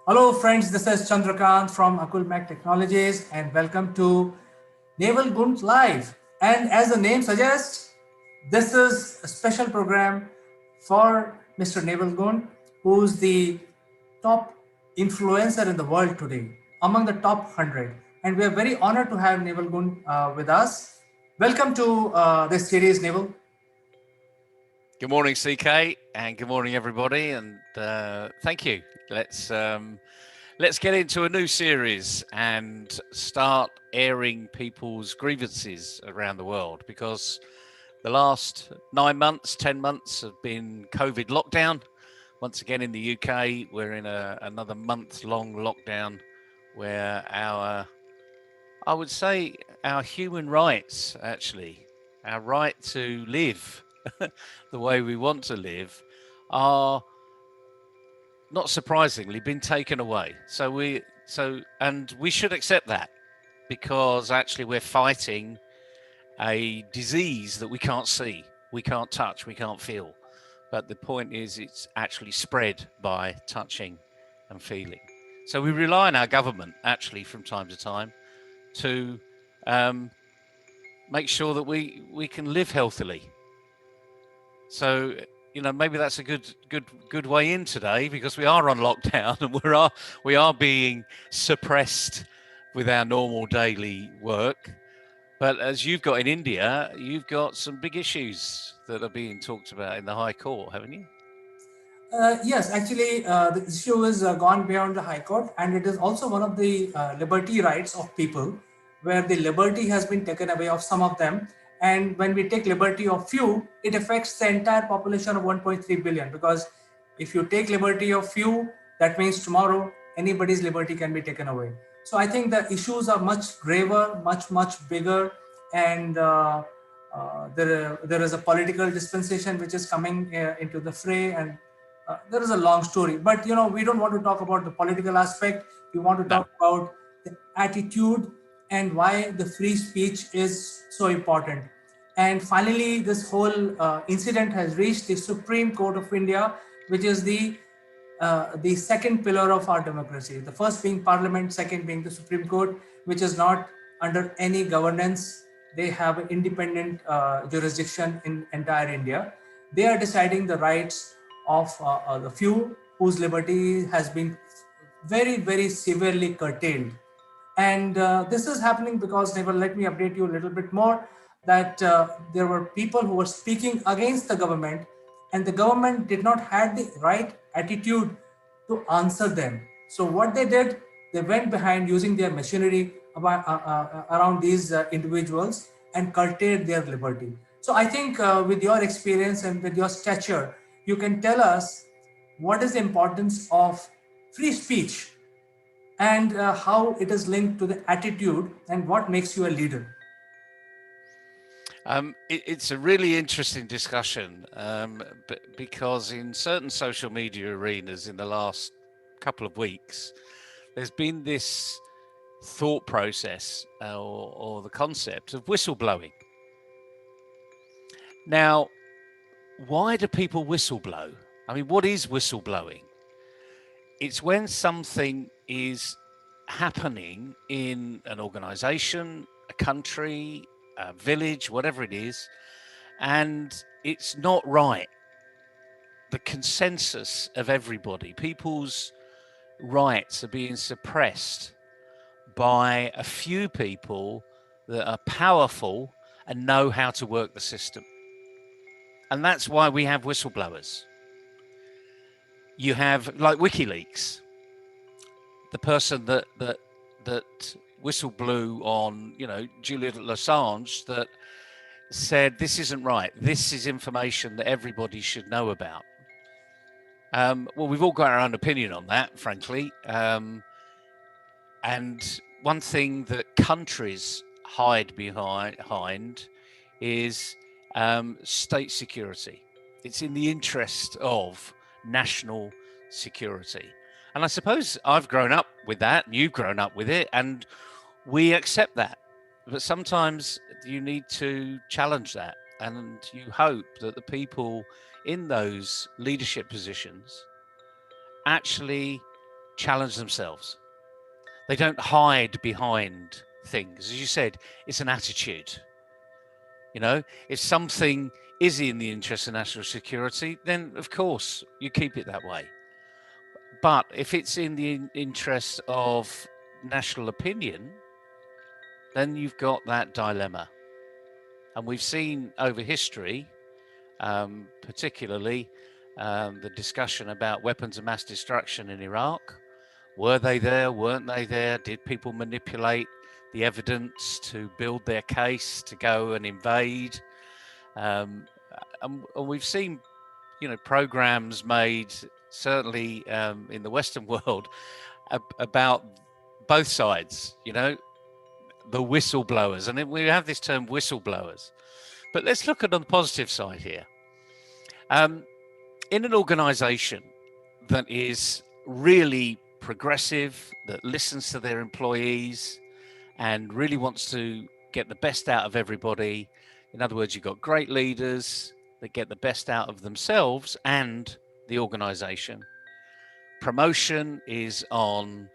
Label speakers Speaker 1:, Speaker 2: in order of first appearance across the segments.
Speaker 1: Hello, friends. This is Chandrakant from Akulmach Technologies, and welcome to Neville Gaunt Live. And as the name suggests, this is a special program for Mr. Neville Gaunt, who's the top influencer in the world today, among the top 100. And we are very honored to have Neville Gaunt with us. Welcome to this series, Neville.
Speaker 2: Good morning, CK, and good morning, everybody. And thank you. Let's get into a new series and start airing people's grievances around the world, because the last 9 months, 10 months have been COVID lockdown. Once again in the UK, we're in another month-long lockdown where I would say our human rights, actually, our right to live the way we want to live, are not surprisingly been taken away. And we should accept that, because actually we're fighting a disease that we can't see, we can't touch, we can't feel. But the point is, it's actually spread by touching and feeling. So we rely on our government, actually, from time to time, to make sure that we can live healthily. So maybe that's a good way in today, because we are on lockdown and we are being suppressed with our normal daily work. But as you've got in India, you've got some big issues that are being talked about in the High Court, haven't you?
Speaker 1: Yes, actually, the issue is gone beyond the High Court, and it is also one of the liberty rights of people, where the liberty has been taken away of some of them. And when we take liberty of few, it affects the entire population of 1.3 billion. Because if you take liberty of few, that means tomorrow anybody's liberty can be taken away. So I think the issues are much graver, much bigger, and there is a political dispensation which is coming into the fray, and there is a long story, but we don't want to talk about the political aspect. We want to
Speaker 2: No.
Speaker 1: talk about the attitude and why the free speech is so important. And finally, this whole incident has reached the Supreme Court of India, which is the second pillar of our democracy. The first being Parliament, second being the Supreme Court, which is not under any governance. They have an independent jurisdiction in entire India. They are deciding the rights of the few whose liberty has been very severely curtailed. And this is happening because, Neville, let me update you a little bit more, that there were people who were speaking against the government, and the government did not have the right attitude to answer them. So what they did, they went behind using their machinery around these individuals and curtailed their liberty. So I think with your experience and with your stature, you can tell us what is the importance of free speech, and how it is linked to the attitude and what makes you a leader.
Speaker 2: It's a really interesting discussion, because in certain social media arenas in the last couple of weeks, there's been this thought process or the concept of whistleblowing. Now, why do people whistleblow? I mean, what is whistleblowing? It's when something is happening in an organization, a country, a village, whatever it is, and it's not right. The consensus of everybody, people's rights are being suppressed by a few people that are powerful and know how to work the system. And that's why we have whistleblowers. You have, like, WikiLeaks, the person that whistle blew on, Julian Assange, that said this isn't right. This is information that everybody should know about. Well, we've all got our own opinion on that, frankly. And one thing that countries hide behind is state security. It's in the interest of national security. And I suppose I've grown up with that, and you've grown up with it, and we accept that. But sometimes you need to challenge that, and you hope that the people in those leadership positions actually challenge themselves. They don't hide behind things. As you said, it's an attitude. You know, if something is in the interest of national security, then of course you keep it that way. But if it's in the interest of national opinion, then you've got that dilemma. And we've seen over history, particularly the discussion about weapons of mass destruction in Iraq. Were they there? Weren't they there? Did people manipulate the evidence to build their case to go and invade? And we've seen, programs made certainly in the Western world about both sides. The whistleblowers, and we have this term whistleblowers. But let's look at the positive side here. In an organisation that is really progressive, that listens to their employees and really wants to get the best out of everybody. In other words, you've got great leaders that get the best out of themselves and the organisation. Promotion is on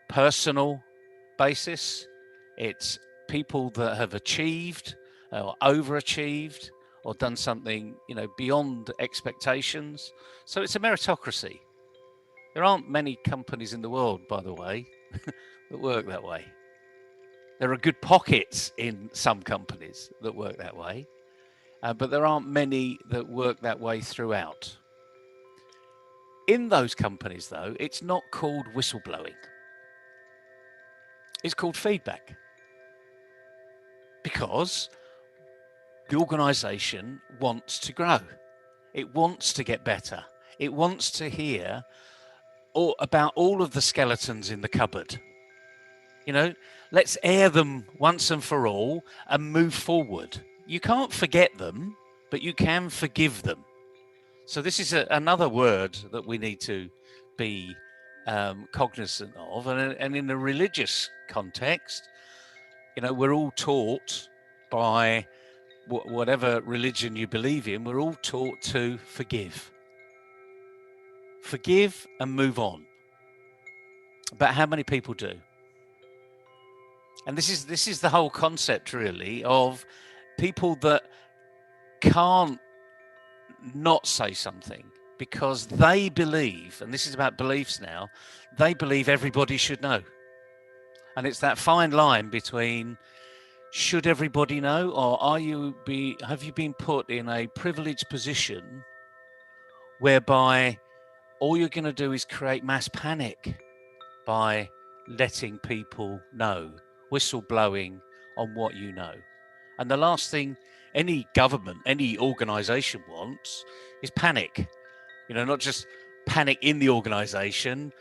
Speaker 2: personal basis. It's people that have achieved or overachieved or done something, beyond expectations. So it's a meritocracy. There aren't many companies in the world, by the way, that work that way. There are good pockets in some companies that work that way, but there aren't many that work that way throughout. In those companies, though, it's not called whistleblowing. It's called feedback. Because the organisation wants to grow. It wants to get better. It wants to hear about all of the skeletons in the cupboard. Let's air them once and for all and move forward. You can't forget them, but you can forgive them. So this is another word that we need to be cognizant of. And in a religious context, we're all taught by whatever religion you believe in, we're all taught to forgive. Forgive and move on. But how many people do? And this is the whole concept, really, of people that can't not say something because they believe, and this is about beliefs now, they believe everybody should know. And it's that fine line between should everybody know, or have you been put in a privileged position whereby all you're going to do is create mass panic by letting people know, whistleblowing on what you know. And the last thing any government, any organisation wants is panic. Not just panic in the organisation,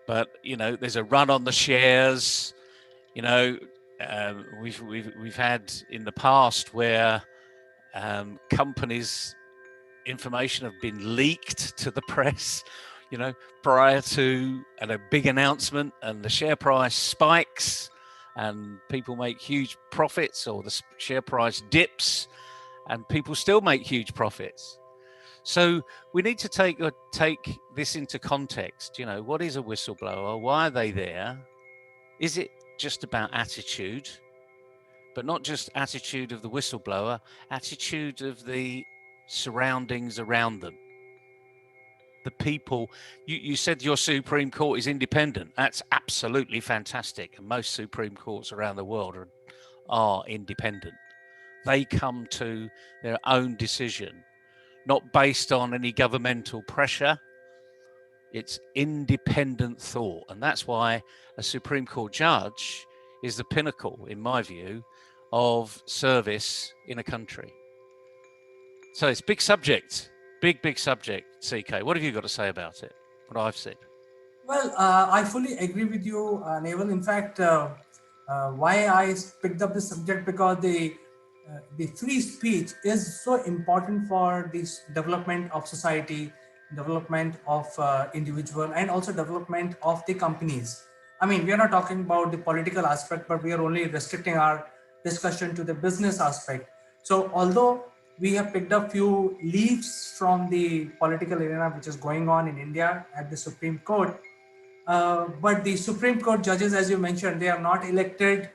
Speaker 2: but there's a run on the shares. We've had in the past where companies' information have been leaked to the press, prior to a big announcement, and the share price spikes and people make huge profits, or the share price dips and people still make huge profits. So we need to take this into context. What is a whistleblower? Why are they there? Is it just about attitude, but not just attitude of the whistleblower, attitude of the surroundings around them? The people, you said your Supreme Court is independent. That's absolutely fantastic. And most Supreme Courts around the world are independent. They come to their own decision, not based on any governmental pressure. It's independent thought. And that's why a Supreme Court judge is the pinnacle, in my view, of service in a country. So it's a big subject, big subject, CK. What have you got to say about it, what I've said?
Speaker 1: Well, I fully agree with you, Neville. In fact, why I picked up this subject, because the free speech is so important for this development of society, development of individual, and also development of the companies. I mean, we are not talking about the political aspect, but we are only restricting our discussion to the business aspect. So, although we have picked up few leaves from the political arena which is going on in India at the Supreme Court, But the Supreme Court judges, as you mentioned, they are not elected,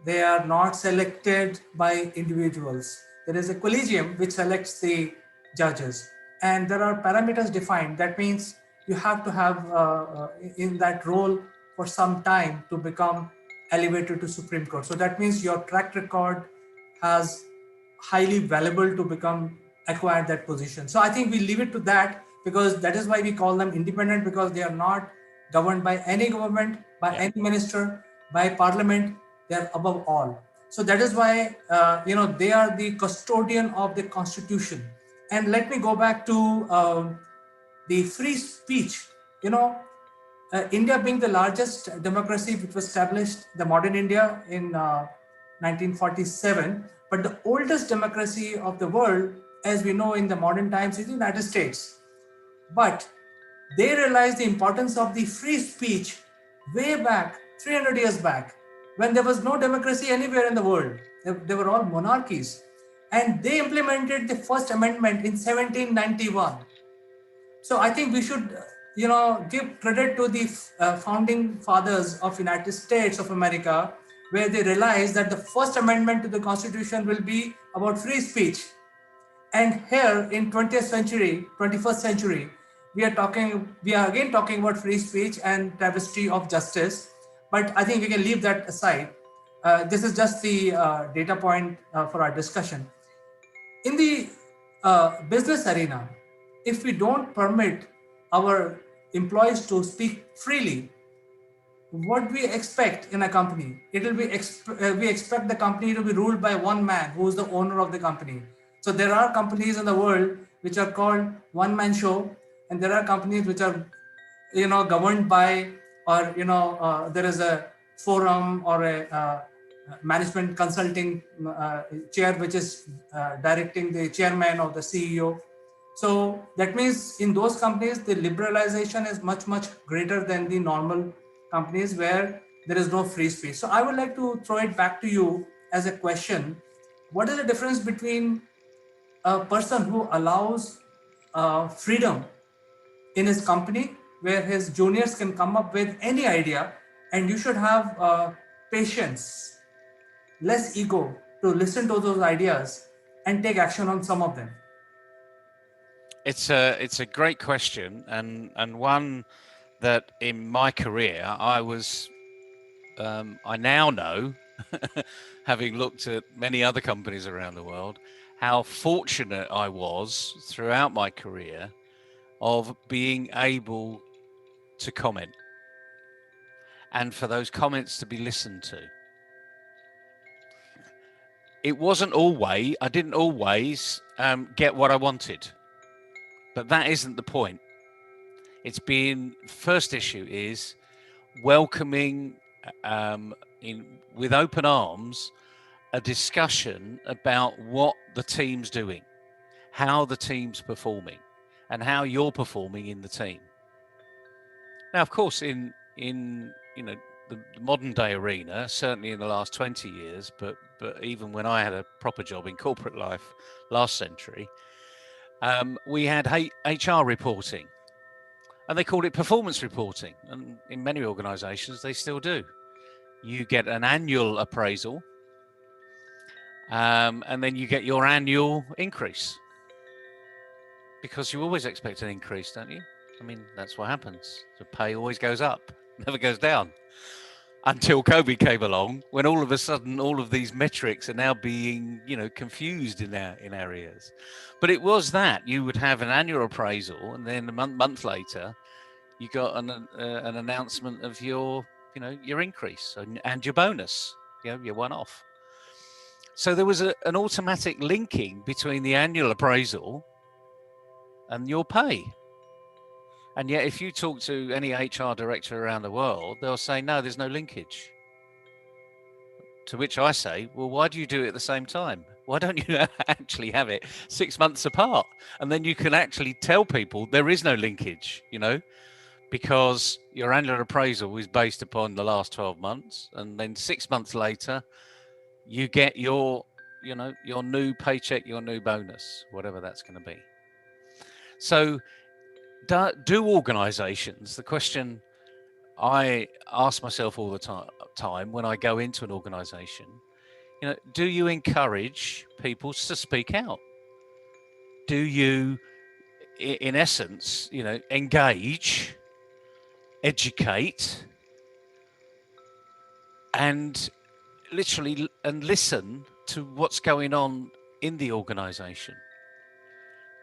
Speaker 1: they are not selected by individuals. There is a collegium which selects the judges, and there are parameters defined. That means you have to have in that role for some time to become elevated to Supreme Court. So that means your track record has highly valuable to become acquire that position. So I think we leave it to that, because that is why we call them independent, because they are not governed by any government, by
Speaker 2: Yeah.
Speaker 1: any minister, by parliament. They are above all. So that is why they are the custodian of the constitution. And let me go back to the free speech. You know, India being the largest democracy, which was established, the modern India, in 1947, but the oldest democracy of the world, as we know in the modern times, is the United States. But they realized the importance of the free speech way back, 300 years back, when there was no democracy anywhere in the world. They were all monarchies. And they implemented the First Amendment in 1791. So I think we should, give credit to the founding fathers of United States of America, where they realized that the First Amendment to the Constitution will be about free speech. And here in 20th century, 21st century, we are again talking about free speech and travesty of justice. But I think we can leave that aside. This is just the data point for our discussion. In the business arena, if we don't permit our employees to speak freely, what we expect in a company, it will be we expect the company to be ruled by one man who is the owner of the company. So there are companies in the world which are called one man show, and there are companies which are governed by, or there is a forum or a management consulting chair which is directing the chairman or the CEO. So that means in those companies the liberalization is much much greater than the normal companies where there is no free speech. So I would like to throw it back to you as a question: what is the difference between a person who allows freedom in his company, where his juniors can come up with any idea, and you should have patience, less ego, to listen to those ideas and take action on some of them?
Speaker 2: It's a great question, and one that in my career I now know, having looked at many other companies around the world, how fortunate I was throughout my career of being able to comment and for those comments to be listened to. It wasn't always, I didn't always get what I wanted, but that isn't the point. It's been, first issue is welcoming with open arms a discussion about what the team's doing, how the team's performing, and how you're performing in the team. Now, of course, in the modern day arena, certainly in the last 20 years, but even when I had a proper job in corporate life last century, we had HR reporting, and they called it performance reporting, and in many organisations they still do. You get an annual appraisal, and then you get your annual increase, because you always expect an increase, don't you? I mean, that's what happens. The pay always goes up, never goes down. Until COVID came along, when all of a sudden all of these metrics are now being, confused in areas. But it was that you would have an annual appraisal, and then a month later, you got an announcement of your increase and your bonus, your one-off. So there was an automatic linking between the annual appraisal and your pay. And yet, if you talk to any HR director around the world, they'll say, no, there's no linkage. To which I say, well, why do you do it at the same time? Why don't you actually have it 6 months apart? And then you can actually tell people there is no linkage, because your annual appraisal is based upon the last 12 months. And then 6 months later, you get your new paycheck, your new bonus, whatever that's going to be. So do organizations, the question I ask myself all the time when I go into an organization, do you encourage people to speak out? Do you, in essence, engage, educate, and literally and listen to what's going on in the organization?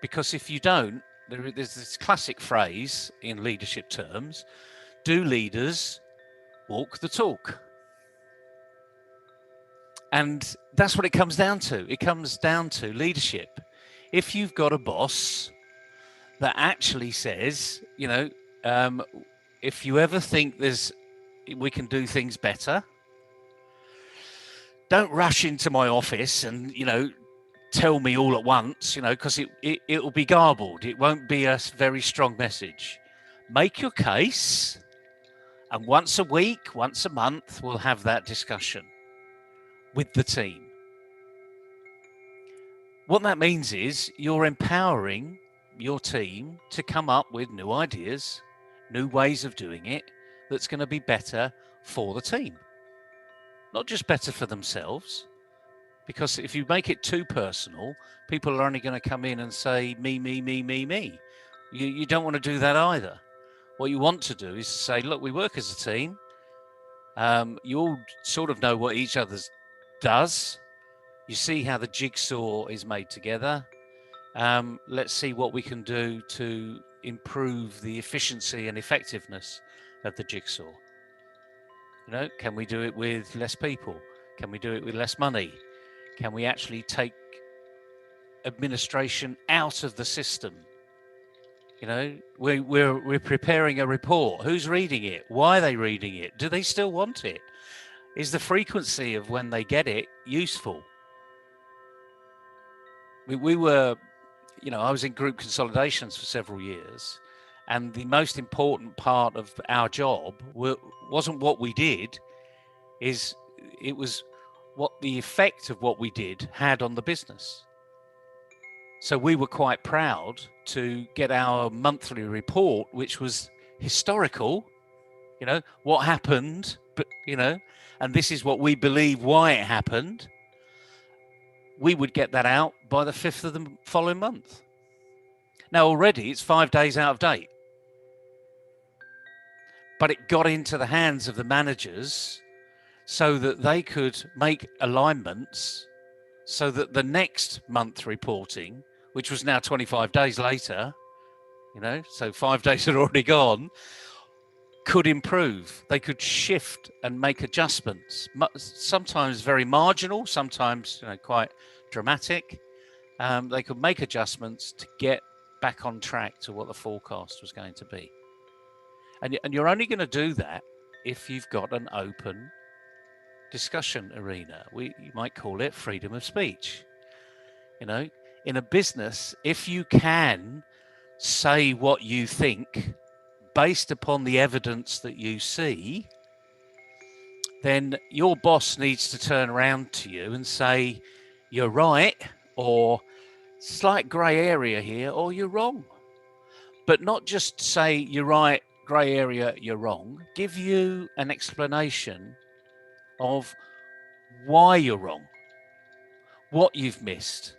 Speaker 2: Because if you don't, there's this classic phrase in leadership terms: do leaders walk the talk? And that's what it comes down to. It comes down to leadership. If you've got a boss that actually says, if you ever think we can do things better, don't rush into my office and, tell me all at once, because it'll be garbled. It won't be a very strong message. Make your case, and once a week, once a month, we'll have that discussion with the team. What that means is you're empowering your team to come up with new ideas, new ways of doing it that's going to be better for the team. Not just better for themselves, because if you make it too personal, people are only going to come in and say, me, me, me, me, me. You don't want to do that either. What you want to do is say, look, we work as a team. You all sort of know what each other does. You see how the jigsaw is made together. Let's see what we can do to improve the efficiency and effectiveness of the jigsaw. Can we do it with less people? Can we do it with less money? Can we actually take administration out of the system? We're preparing a report. Who's reading it? Why are they reading it? Do they still want it? Is the frequency of when they get it useful? We were, I was in group consolidations for several years, and the most important part of our job wasn't what we did, it was what the effect of what we did had on the business. So we were quite proud to get our monthly report, which was historical, what happened, but, and this is what we believe why it happened. We would get that out by the 5th of the following month. Now, already it's 5 days out of date. But it got into the hands of the managers so that they could make alignments so that the next month reporting, which was now 25 days later, so 5 days had already gone, could improve. They could shift and make adjustments, sometimes very marginal, sometimes quite dramatic. They could make adjustments to get back on track to what the forecast was going to be. And you're only going to do that if you've got an open discussion arena. You might call it freedom of speech. In a business, if you can say what you think based upon the evidence that you see, then your boss needs to turn around to you and say, you're right, or slight grey area here, or you're wrong. But not just say you're right, grey area, you're wrong. Give you an explanation of why you're wrong, what you've missed,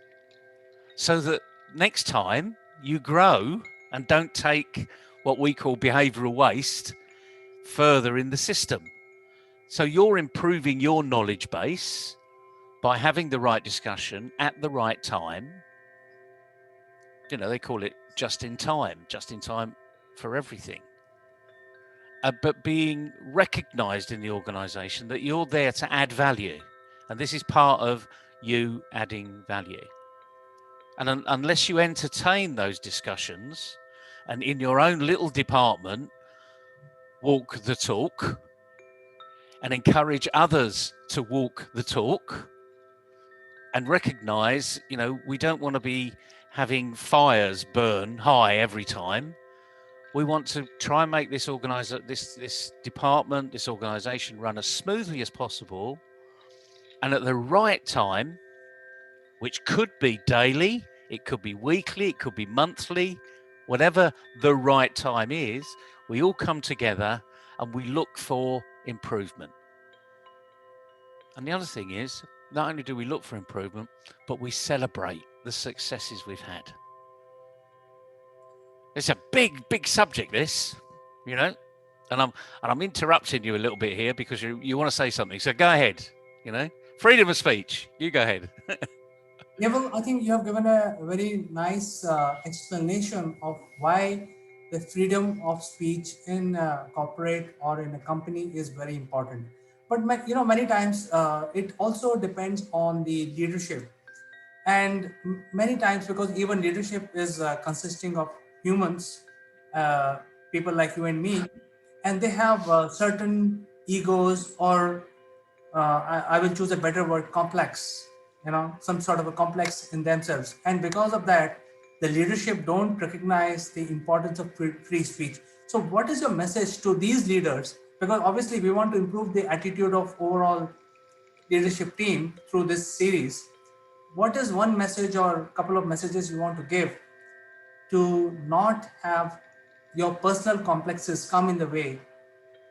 Speaker 2: so that next time you grow and don't take what we call behavioural waste further in the system. So you're improving your knowledge base by having the right discussion at the right time. They call it just in time for everything. But being recognised in the organisation that you're there to add value. And this is part of you adding value. And unless you entertain those discussions and in your own little department, walk the talk and encourage others to walk the talk and recognise, we don't want to be having fires burn high every time. We want to try and make this department, this organisation run as smoothly as possible, and at the right time, which could be daily, it could be weekly, it could be monthly, whatever the right time is, we all come together and we look for improvement. And the other thing is, not only do we look for improvement, but we celebrate the successes we've had. It's a big subject, this, you know, and I'm interrupting you a little bit here because you want to say something. So go ahead, you know, freedom of speech. You go ahead.
Speaker 1: Neville, I think you have given a very nice explanation of why the freedom of speech in a corporate or in a company is very important. But many times it also depends on the leadership, and many times because even leadership is consisting of humans, uh, people like you and me, and they have certain egos or I will choose a better word, complex, some sort of a complex in themselves. And because of that, the leadership don't recognize the importance of free speech. So what is your message to these leaders? Because obviously we want to improve the attitude of overall leadership team through this series. What is one message or a couple of messages you want to give to not have your personal complexes come in the way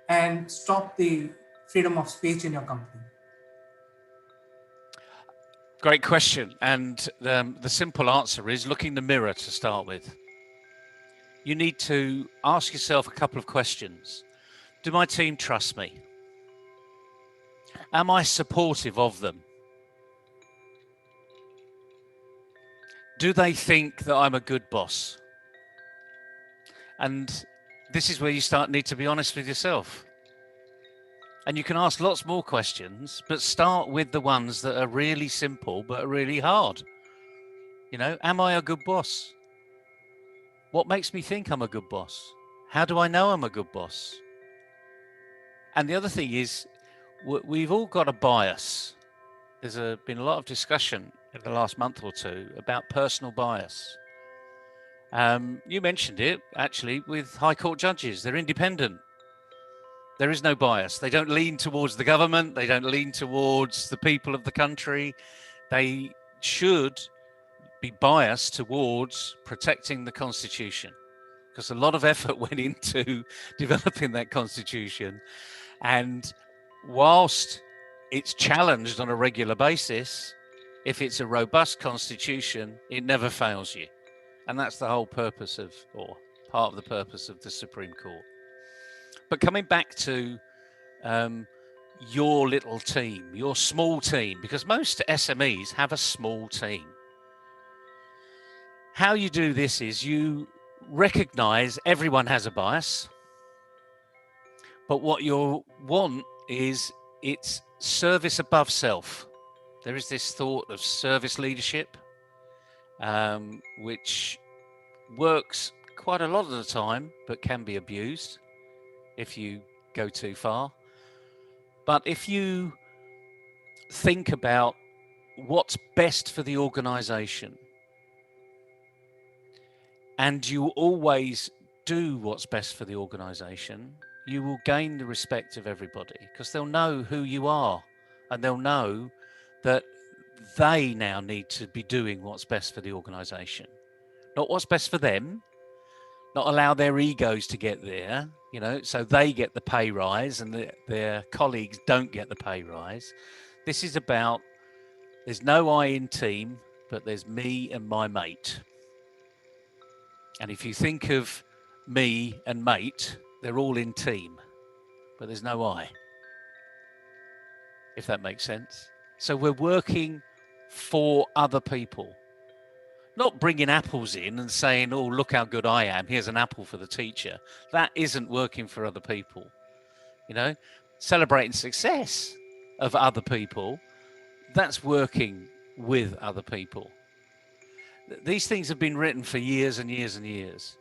Speaker 1: and stop the freedom of speech in your company?
Speaker 2: Great question. And the simple answer is look in the mirror to start with. You need to ask yourself a couple of questions. Do my team trust me? Am I supportive of them? Do they think that I'm a good boss? And this is where you need to be honest with yourself. And you can ask lots more questions, but start with the ones that are really simple but are really hard. Am I a good boss? What makes me think I'm a good boss? How do I know I'm a good boss? And the other thing is, we've all got a bias. There's been a lot of discussion in the last month or two about personal bias. You mentioned it, actually, with High Court judges. They're independent. There is no bias. They don't lean towards the government. They don't lean towards the people of the country. They should be biased towards protecting the Constitution, because a lot of effort went into developing that Constitution. And whilst it's challenged on a regular basis, if it's a robust Constitution, it never fails you. And that's the whole purpose or part of the purpose of the Supreme Court. But coming back to your little team, your small team, because most SMEs have a small team. How you do this is you recognize everyone has a bias, but what you want is it's service above self. There is this thought of service leadership, which works quite a lot of the time, but can be abused if you go too far. But if you think about what's best for the organization, and you always do what's best for the organization, you will gain the respect of everybody, because they'll know who you are, and they'll know that they now need to be doing what's best for the organization, not what's best for them, not allow their egos to get there, so they get the pay rise and their colleagues don't get the pay rise. This is about, there's no I in team, but there's me and my mate. And if you think of me and mate, they're all in team, but there's no I, if that makes sense. So we're working for other people, not bringing apples in and saying, oh, look how good I am, here's an apple for the teacher. That isn't working for other people. Celebrating success of other people, that's working with other people. These things have been written for years and years and years,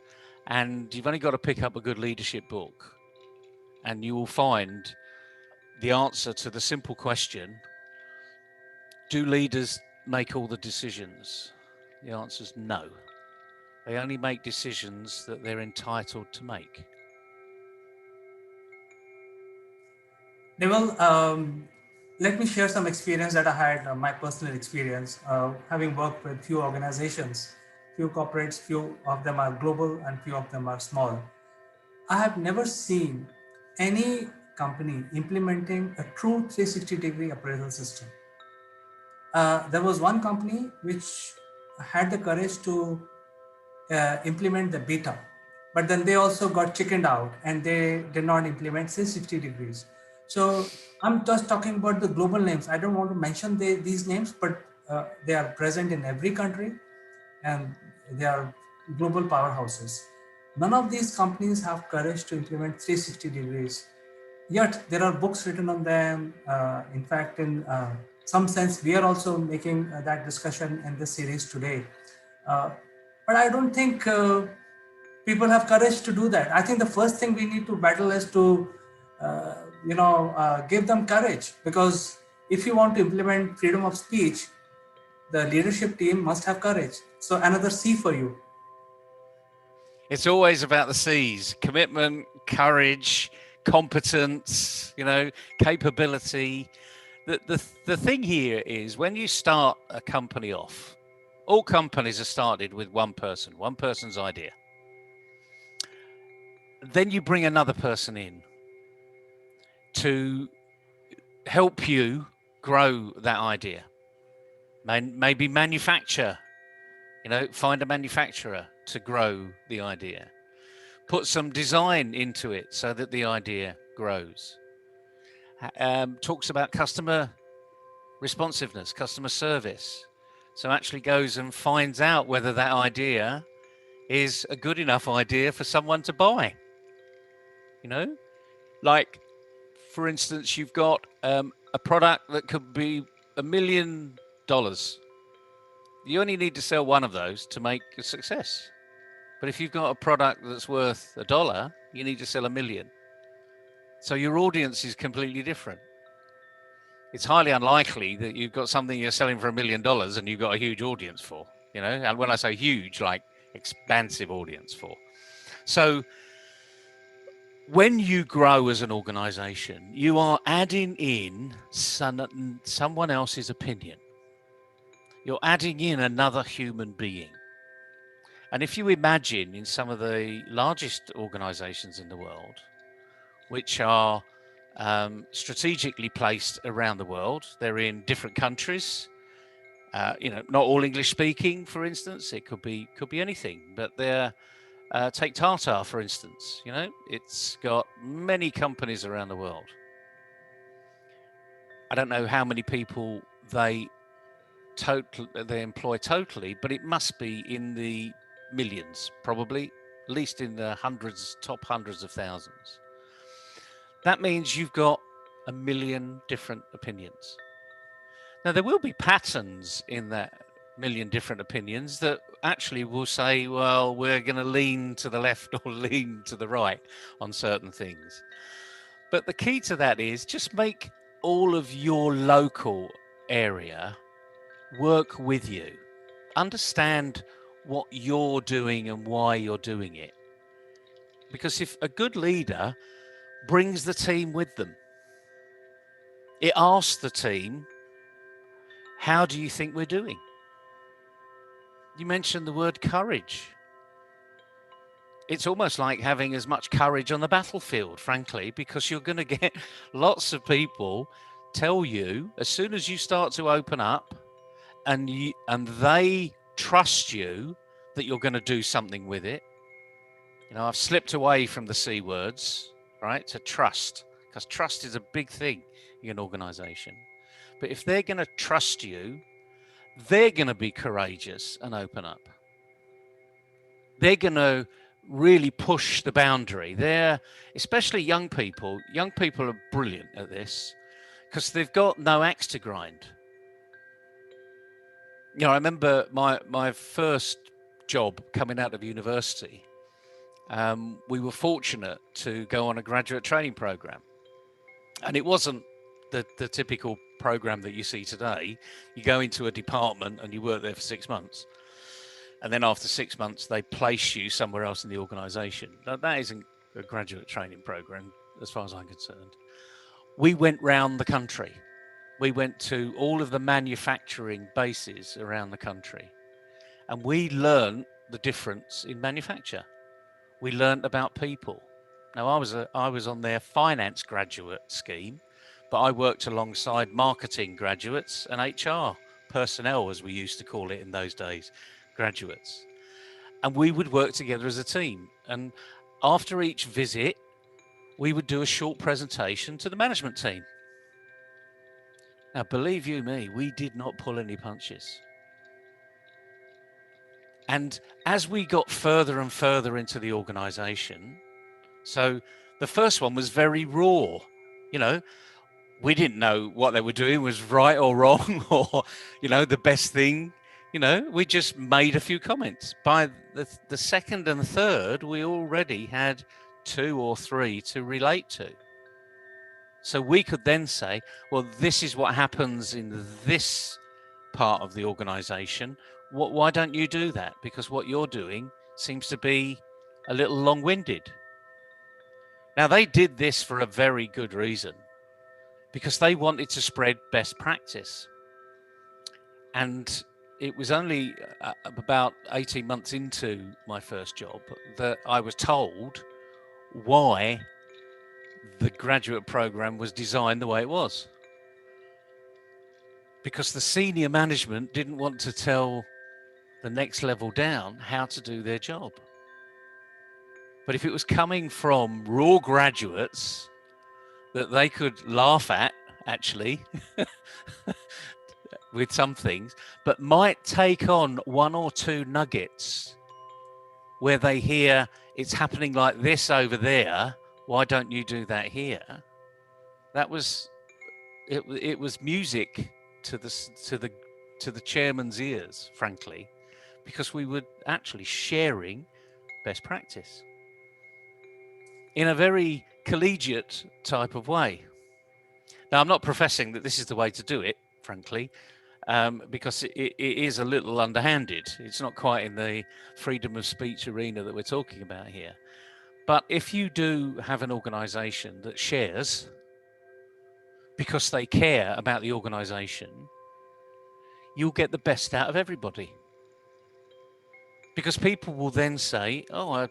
Speaker 2: and you've only got to pick up a good leadership book and you will find the answer to the simple question, do leaders make all the decisions? The answer is no. They only make decisions that they're entitled to make.
Speaker 1: Neville, let me share some experience that I had, my personal experience, having worked with few organizations, few corporates, few of them are global and few of them are small. I have never seen any company implementing a true 360-degree appraisal system. There was one company which had the courage to implement the beta, but then they also got chickened out and they did not implement 360 degrees. So I'm just talking about the global names. I don't want to mention these names, but they are present in every country and they are global powerhouses. None of these companies have courage to implement 360 degrees. Yet there are books written on them. In fact, in some sense, we are also making that discussion in this series today. Uh, but I don't think people have courage to do that. I think the first thing we need to battle is to, give them courage, because if you want to implement freedom of speech, the leadership team must have courage. So another C for you.
Speaker 2: It's always about the C's: commitment, courage, competence, capability. The thing here is, when you start a company off, all companies are started with one person's idea. Then you bring another person in to help you grow that idea. Maybe manufacture, find a manufacturer to grow the idea. Put some design into it so that the idea grows. Talks about customer responsiveness, customer service. So actually goes and finds out whether that idea is a good enough idea for someone to buy. Like, for instance, you've got a product that could be $1,000,000. You only need to sell one of those to make a success. But if you've got a product that's worth $1, you need to sell 1,000,000. So your audience is completely different. It's highly unlikely that you've got something you're selling for $1,000,000 and you've got a huge audience for, and when I say huge, like expansive audience for. So when you grow as an organization, you are adding in someone else's opinion. You're adding in another human being. And if you imagine in some of the largest organizations in the world, which are strategically placed around the world, they're in different countries, not all English speaking, for instance. It could be anything, but they're take Tata, for instance. It's got many companies around the world. I don't know how many people they employ totally, but it must be in the millions, probably, at least in the top hundreds of thousands. That means you've got 1,000,000 different opinions. Now, there will be patterns in that 1,000,000 different opinions that actually will say, well, we're going to lean to the left or lean to the right on certain things. But the key to that is just make all of your local area work with you. Understand what you're doing and why you're doing it. Because if a good leader brings the team with them, it asks the team, how do you think we're doing? You mentioned the word courage. It's almost like having as much courage on the battlefield, frankly, because you're going to get lots of people tell you, as soon as you start to open up and they trust you that you're going to do something with it. I've slipped away from the C words, right, to trust, because trust is a big thing in an organization. But if they're going to trust you, they're going to be courageous and open up. They're going to really push the boundary. Especially young people. Young people are brilliant at this because they've got no axe to grind. I remember my first job coming out of university. We were fortunate to go on a graduate training program, and it wasn't the typical program that you see today. You go into a department and you work there for 6 months, and then after 6 months they place you somewhere else in the organization. That isn't a graduate training program as far as I'm concerned. We went round the country. We went to all of the manufacturing bases around the country, and we learned the difference in manufacture. We learned about people. Now, I was on their finance graduate scheme, but I worked alongside marketing graduates and HR personnel, as we used to call it in those days, graduates. And we would work together as a team. And after each visit, we would do a short presentation to the management team. Now, believe you me, we did not pull any punches. And as we got further and further into the organization, so the first one was very raw. You know, we didn't know what they were doing was right or wrong or, the best thing. We just made a few comments. By the second and third, we already had 2 or 3 to relate to. So we could then say, well, this is what happens in this part of the organization. Why don't you do that? Because what you're doing seems to be a little long-winded. Now, they did this for a very good reason, because they wanted to spread best practice. And it was only about 18 months into my first job that I was told why the graduate program was designed the way it was. Because the senior management didn't want to tell the next level down how to do their job. But if it was coming from raw graduates that they could laugh at, actually, with some things, but might take on 1 or 2 nuggets where they hear it's happening like this over there, why don't you do that here? That was it was music to the chairman's ears, frankly, because we were actually sharing best practice in a very collegiate type of way. Now, I'm not professing that this is the way to do it, frankly, because it is a little underhanded. It's not quite in the freedom of speech arena that we're talking about here. But if you do have an organization that shares because they care about the organization, you'll get the best out of everybody. Because people will then say, oh,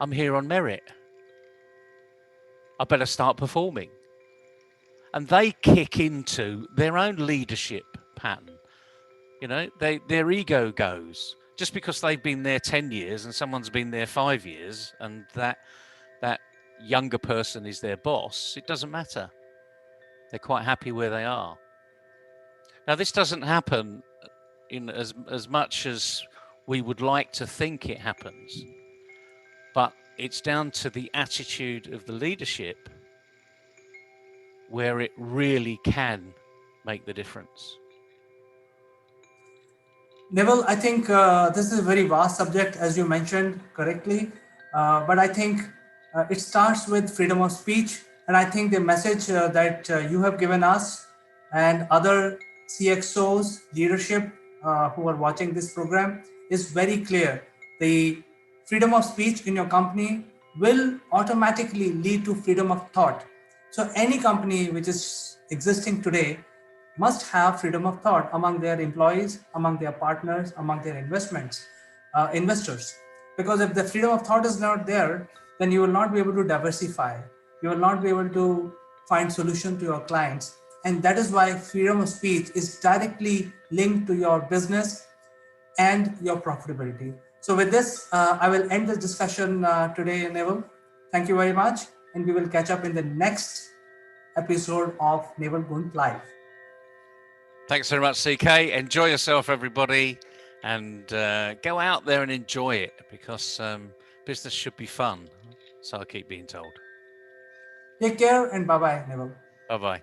Speaker 2: I'm here on merit. I better start performing. And they kick into their own leadership pattern. Their ego goes. Just because they've been there 10 years and someone's been there 5 years and that younger person is their boss, it doesn't matter. They're quite happy where they are. Now, this doesn't happen in as much as we would like to think it happens, but it's down to the attitude of the leadership where it really can make the difference.
Speaker 1: Neville, I think this is a very vast subject, as you mentioned correctly, but I think it starts with freedom of speech. And I think the message that you have given us and other CXOs, leadership who are watching this program is very clear. The freedom of speech in your company will automatically lead to freedom of thought. So any company which is existing today must have freedom of thought among their employees, among their partners, among their investors. Because if the freedom of thought is not there, then you will not be able to diversify. You will not be able to find solution to your clients. And that is why freedom of speech is directly linked to your business and your profitability. So with this, I will end this discussion today, Neville. Thank you very much. And we will catch up in the next episode of Neville Gaunt Live.
Speaker 2: Thanks very much, CK. Enjoy yourself, everybody, and go out there and enjoy it, because business should be fun. So I keep being told.
Speaker 1: Take care and bye-bye, Neville.
Speaker 2: Bye-bye.